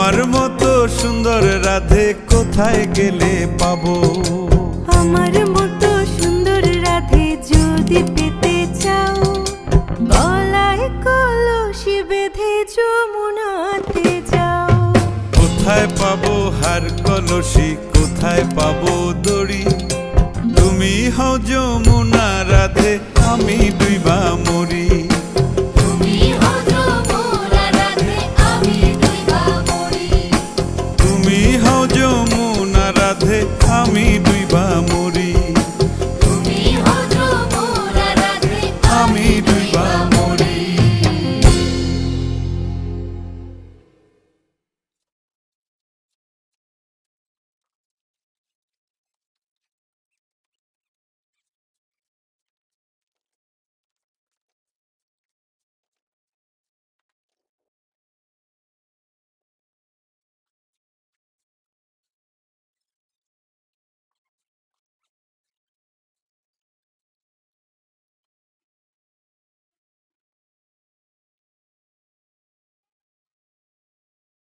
তোমার মতো সুন্দর রাধে কোথায় গেলে পাবো? আমার মতো সুন্দর রাধে যদি পেতে চাও, গলায় কলসি বেঁধে যমুনাতে যাও। কোথায় পাবো হার কলসি, কোথায় পাবো দড়ি? তুমি হও যমুনা রাধে, আমি ডুইবা মরি।